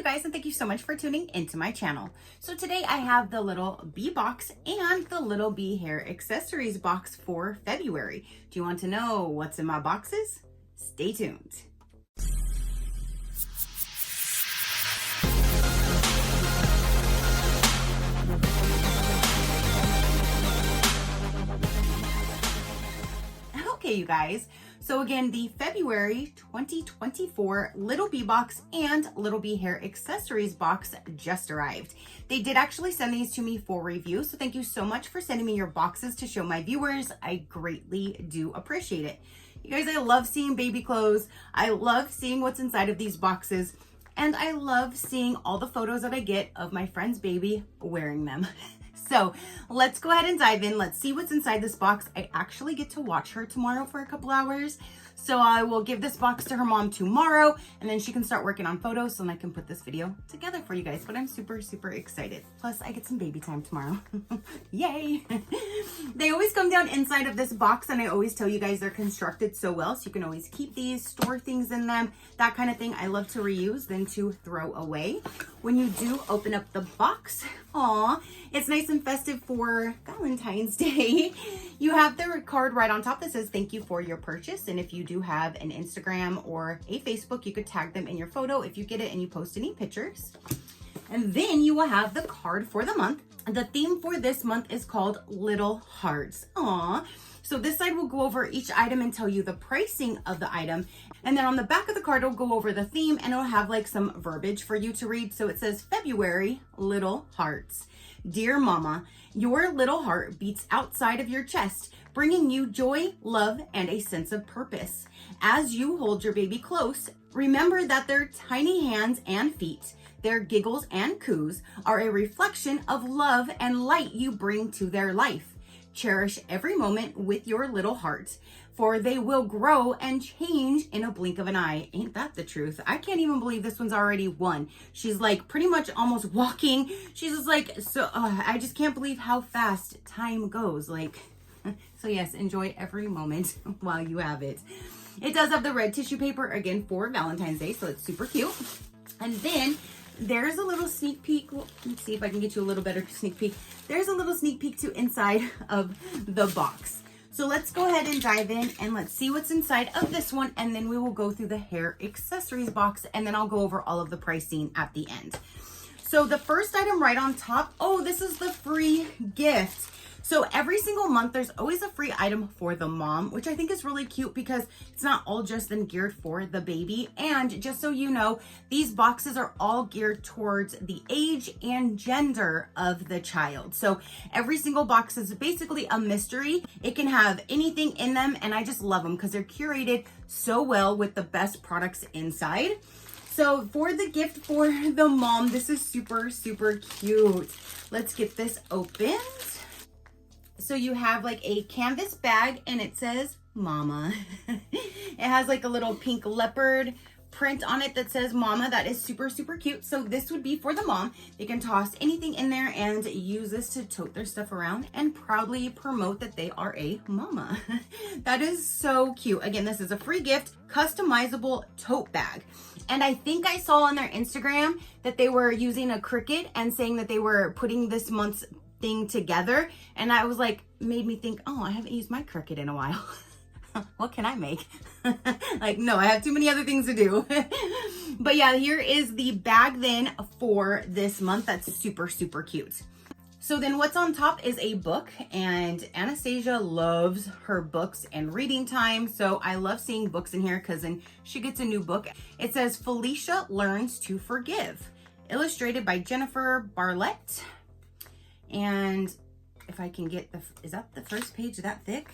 guys, and thank you so much for tuning into my channel. So today I have the little bee box and the little bee hair accessories box for February. Do you want to know what's in my boxes? Stay tuned. Okay, you guys. So again, the February 2024 Little Bee box and Little Bee hair accessories box just arrived. They did actually send these to me for review, so thank you so much for sending me your boxes to show my viewers. I greatly do appreciate it. You guys, I love seeing baby clothes. I love seeing what's inside of these boxes, and I love seeing all the photos that I get of my friend's baby wearing them. So let's go ahead and dive in. Let's see what's inside this box. I actually get to watch her tomorrow for a couple hours. So I will give this box to her mom tomorrow, and then she can start working on photos so I can put this video together for you guys. But I'm super, super excited. Plus I get some baby time tomorrow. Yay. They always come down inside of this box, and I always tell you guys they're constructed so well, so you can always keep these, store things in them, that kind of thing. I love to reuse than to throw away. When you do open up the box, it's nice and festive for Valentine's Day. You have the card right on top that says thank you for your purchase, and if you do have an Instagram or a Facebook, you could tag them in your photo if you get it and you post any pictures. And then you will have the card for the month. The theme for this month is called Little Hearts. So this side will go over each item and tell you the pricing of the item. And then on the back of the card, it'll go over the theme, and it'll have like some verbiage for you to read. So it says February Little Hearts. Dear Mama, your little heart beats outside of your chest, bringing you joy, love, and a sense of purpose. As you hold your baby close, remember that their tiny hands and feet, their giggles and coos, are a reflection of love and light you bring to their life. Cherish every moment with your little heart, for they will grow and change in a blink of an eye. Ain't that the truth? I can't even believe this one's already won. She's like pretty much almost walking. She's just like, I just can't believe how fast time goes. Like, so yes, enjoy every moment while you have it. It does have the red tissue paper again for Valentine's Day, so it's super cute. And then there's a little sneak peek. Let's see if I can get you a little better sneak peek. There's a little sneak peek to inside of the box. So let's go ahead and dive in and let's see what's inside of this one. And then we will go through the hair accessories box, and then I'll go over all of the pricing at the end. So the first item right on top, this is the free gift. So every single month, there's always a free item for the mom, which I think is really cute because it's not all just then geared for the baby. And just so you know, these boxes are all geared towards the age and gender of the child. So every single box is basically a mystery. It can have anything in them, and I just love them because they're curated so well with the best products inside. So for the gift for the mom, this is super, super cute. Let's get this opened. So you have like a canvas bag, and it says Mama. It has like a little pink leopard print on it that says Mama. That is super, super cute. So this would be for the mom. They can toss anything in there and use this to tote their stuff around and proudly promote that they are a mama. That is so cute. Again, this is a free gift, customizable tote bag. And I think I saw on their Instagram that they were using a Cricut and saying that they were putting this month's thing together, and I was like, made me think, I haven't used my Cricut in a while. What can I make? Like, no, I have too many other things to do. But yeah, here is the bag then for this month. That's super, super cute. So then what's on top is a book, and Anastasia loves her books and reading time. So I love seeing books in here because then she gets a new book. It says Felicia Learns to Forgive, illustrated by Jennifer Barlett. And if I can get is that the first page that thick?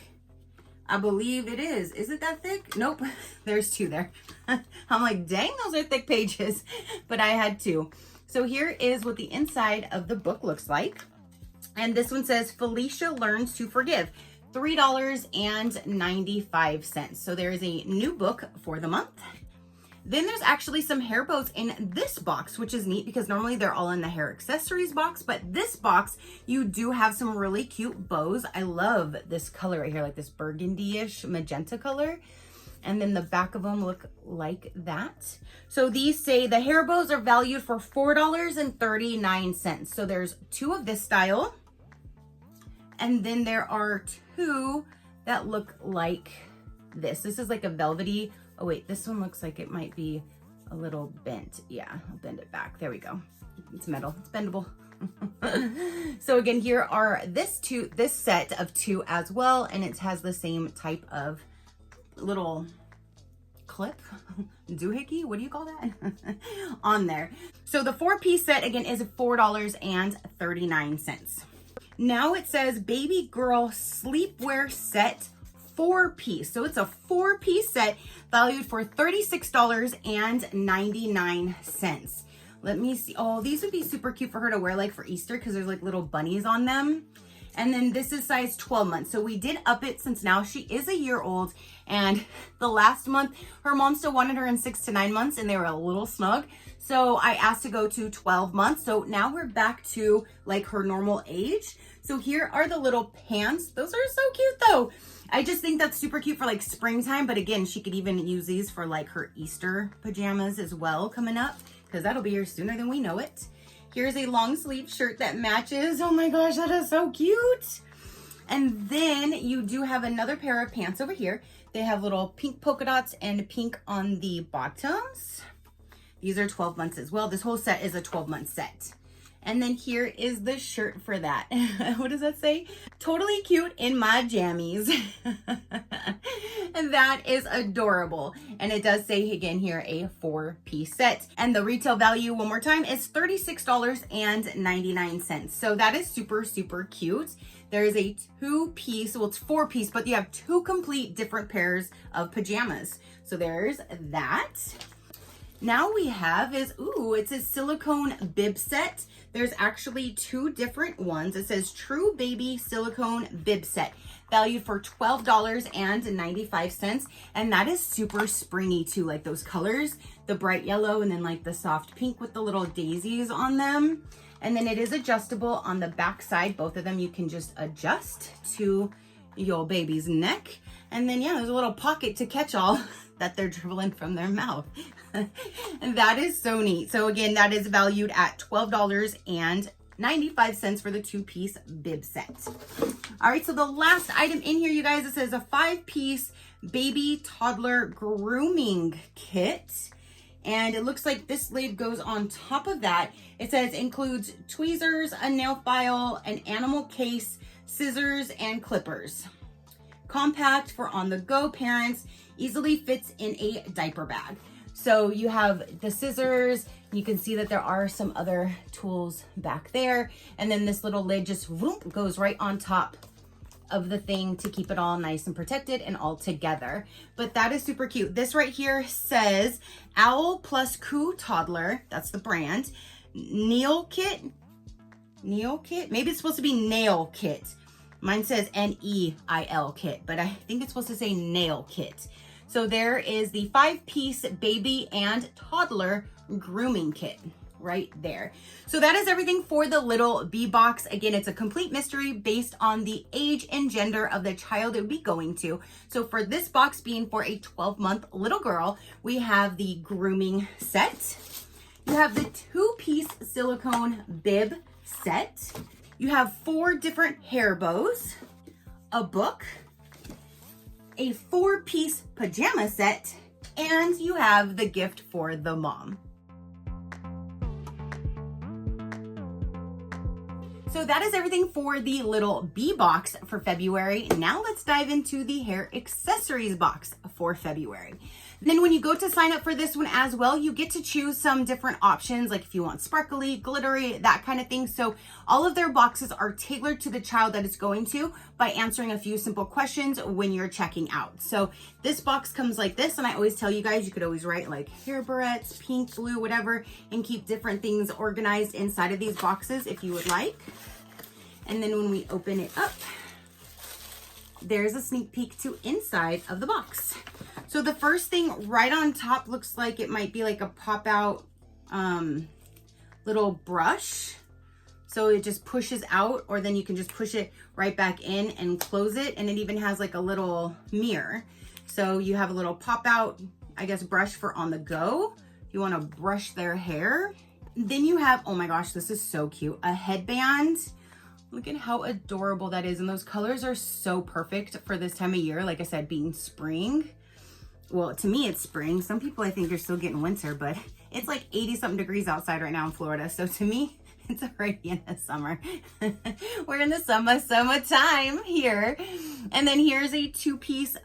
I believe it is. Is it that thick? Nope. There's two there. I'm like, dang, those are thick pages. But I had two. So here is what the inside of the book looks like. And this one says Felicia Learns to Forgive, $3.95. So there is a new book for the month. Then there's actually some hair bows in this box, which is neat because normally they're all in the hair accessories box, but this box, you do have some really cute bows. I love this color right here, like this burgundy-ish magenta color. And then the back of them look like that. So these say the hair bows are valued for $4.39. So there's 2 of this style. And then there are 2 that look like this. This is like a velvety. Oh wait, this one looks like it might be a little bent. Yeah, I'll bend it back. There we go. It's metal, it's bendable. So again, here are this set of 2 as well. And it has the same type of little clip, doohickey, what do you call that? On there. So the 4-piece set again is $4.39. Now it says baby girl sleepwear set 4-piece. So it's a 4-piece set valued for $36.99. Let me see. Oh, these would be super cute for her to wear like for Easter because there's like little bunnies on them. And then this is size 12 months. So we did up it since now she is a year old. And the last month, her mom still wanted her in 6 to 9 months and they were a little snug. So I asked to go to 12 months. So now we're back to like her normal age. So here are the little pants. Those are so cute though. I just think that's super cute for like springtime. But again, she could even use these for like her Easter pajamas as well coming up, because that'll be here sooner than we know it. Here's a long sleeve shirt that matches. Oh my gosh, that is so cute. And then you do have another pair of pants over here. They have little pink polka dots and pink on the bottoms. These are 12 months as well. This whole set is a 12-month set. And then here is the shirt for that. What does that say? Totally cute in my jammies. And that is adorable. And it does say again here a 4-piece set. And the retail value, one more time, is $36.99. So that is super, super cute. There is a 2-piece, well, it's 4-piece, but you have 2 complete different pairs of pajamas. So there's that. Now we have is, ooh, it's a silicone bib set. There's actually 2 different ones. It says True Baby Silicone Bib Set, valued for $12.95. And that is super springy too, like those colors, the bright yellow and then like the soft pink with the little daisies on them. And then it is adjustable on the back side. Both of them you can just adjust to your baby's neck. And then yeah, there's a little pocket to catch all that they're dribbling from their mouth. And that is so neat. So again, that is valued at $12.95 for the 2-piece bib set. All right, so the last item in here, you guys, it says a 5-piece baby toddler grooming kit. And it looks like this lid goes on top of that. It says includes tweezers, a nail file, an animal case, scissors, and clippers. Compact for on-the-go parents, easily fits in a diaper bag. So you have the scissors, you can see that there are some other tools back there. And then this little lid just whoop, goes right on top of the thing to keep it all nice and protected and all together. But that is super cute. This right here says Owl Plus Coo Toddler, that's the brand. Nail Kit, maybe it's supposed to be Nail Kit. Mine says N-E-I-L Kit, but I think it's supposed to say Nail Kit. So there is the 5-piece baby and toddler grooming kit right there. So that is everything for the Little Bee box. Again, it's a complete mystery based on the age and gender of the child it would be going to. So for this box being for a 12-month little girl, we have the grooming set. You have the 2-piece silicone bib set. You have 4 different hair bows, a book, a 4-piece pajama set, and you have the gift for the mom. So that is everything for the Little Bee box for February. Now let's dive into the hair accessories box for February. Then when you go to sign up for this one as well, you get to choose some different options, like if you want sparkly, glittery, that kind of thing. So all of their boxes are tailored to the child that it's going to by answering a few simple questions when you're checking out. So this box comes like this, and I always tell you guys, you could always write like hair barrettes, pink, blue, whatever, and keep different things organized inside of these boxes if you would like. And then when we open it up, there's a sneak peek to inside of the box. So the first thing right on top looks like it might be like a pop out little brush. So it just pushes out, or then you can just push it right back in and close it. And it even has like a little mirror. So you have a little pop out, I guess, brush for on the go. You want to brush their hair. Then you have, oh my gosh, this is so cute, a headband. Look at how adorable that is. And those colors are so perfect for this time of year. Like I said, being spring. Well, to me, it's spring. Some people, I think, are still getting winter, but it's like 80 something degrees outside right now in Florida. So to me, it's already in the summer. We're in the summertime here. And then here's a 2-piece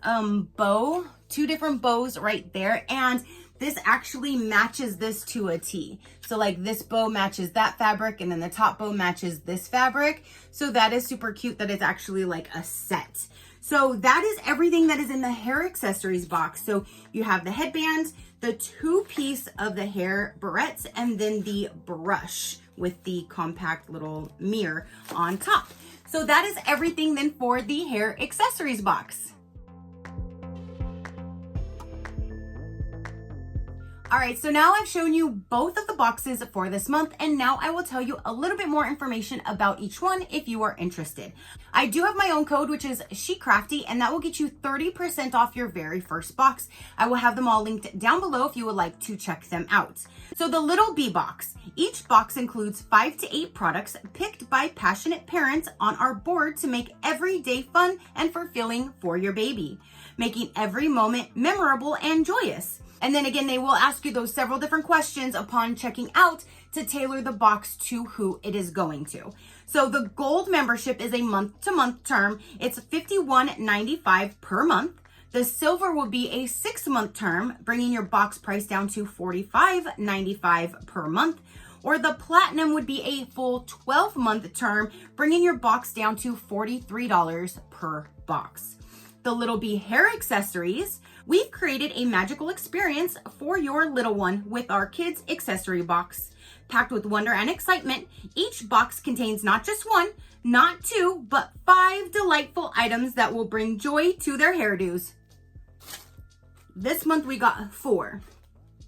bow, 2 different bows right there. And this actually matches this to a T. So like this bow matches that fabric, and then the top bow matches this fabric. So that is super cute that it's actually like a set. So that is everything that is in the hair accessories box. So you have the headband, the 2-piece of the hair barrettes, and then the brush with the compact little mirror on top. So that is everything then for the hair accessories box. All right, so now I've shown you both of the boxes for this month, and now I will tell you a little bit more information about each one if you are interested. I do have my own code, which is SheCrafty, and that will get you 30% off your very first box. I will have them all linked down below if you would like to check them out. So the Little Bee box. Each box includes 5 to 8 products picked by passionate parents on our board to make every day fun and fulfilling for your baby, making every moment memorable and joyous. And then again, they will ask you those several different questions upon checking out to tailor the box to who it is going to. So the gold membership is a month-to-month term. It's $51.95 per month. The silver will be a 6-month term, bringing your box price down to $45.95 per month. Or the platinum would be a full 12-month term, bringing your box down to $43 per box. The Little Bee hair accessories, we've created a magical experience for your little one with our kids accessory box. Packed with wonder and excitement, each box contains not just 1, not 2, but 5 delightful items that will bring joy to their hairdos. This month we got 4,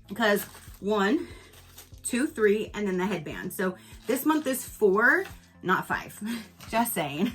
because 1, 2, 3, and then the headband. So this month is 4, not 5. Just saying.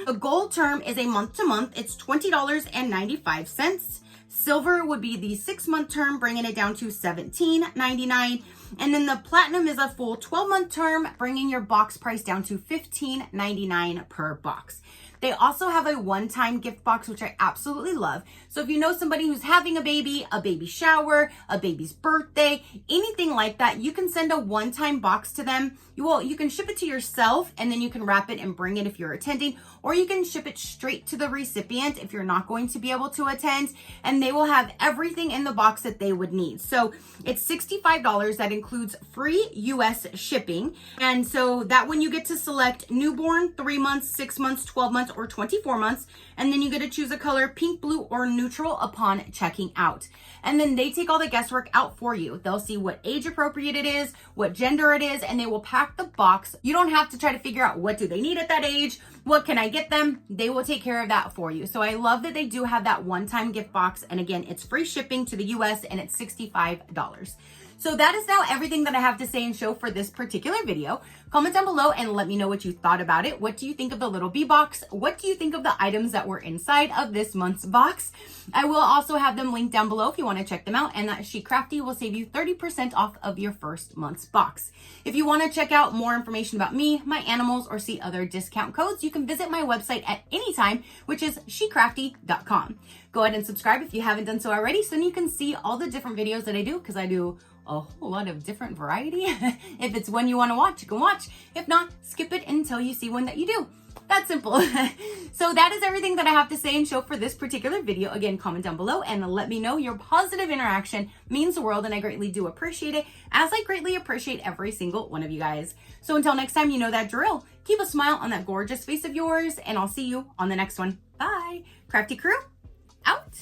The gold term is a month-to-month. It's $20.95. Silver would be the 6-month term, bringing it down to $17.99. And then the platinum is a full 12-month term, bringing your box price down to $15.99 per box. They also have a one-time gift box, which I absolutely love. So if you know somebody who's having a baby shower, a baby's birthday, anything like that, you can send a one-time box to them. You can ship it to yourself, and then you can wrap it and bring it if you're attending, or you can ship it straight to the recipient if you're not going to be able to attend, and they will have everything in the box that they would need. So it's $65. That includes free US shipping. And so that when you get to select newborn, 3 months, 6 months, 12 months, or 24 months, and then you get to choose a color, pink, blue, or neutral upon checking out. And then they take all the guesswork out for you. They'll see what age appropriate it is, what gender it is, and they will pack the box. You don't have to try to figure out what do they need at that age, what can I get them? They will take care of that for you. So I love that they do have that one-time gift box. And again, it's free shipping to the US, and it's $65. So that is now everything that I have to say and show for this particular video. Comment down below and let me know what you thought about it. What do you think of the Little Bee box? What do you think of the items that were inside of this month's box? I will also have them linked down below if you want to check them out, and that SheCrafty will save you 30% off of your first month's box. If you want to check out more information about me, my animals, or see other discount codes, you can visit my website at any time, which is SheCrafty.com. Go ahead and subscribe if you haven't done so already, so then you can see all the different videos that I do, because I do a whole lot of different variety. If it's one you want to watch, you can watch. If not, skip it until you see one that you do. That's simple. So that is everything that I have to say and show for this particular video. Again, comment down below and let me know. Your positive interaction means the world, and I greatly do appreciate it, as I greatly appreciate every single one of you guys. So until next time, you know that drill. Keep a smile on that gorgeous face of yours, and I'll see you on the next one. Bye. Crafty crew, out.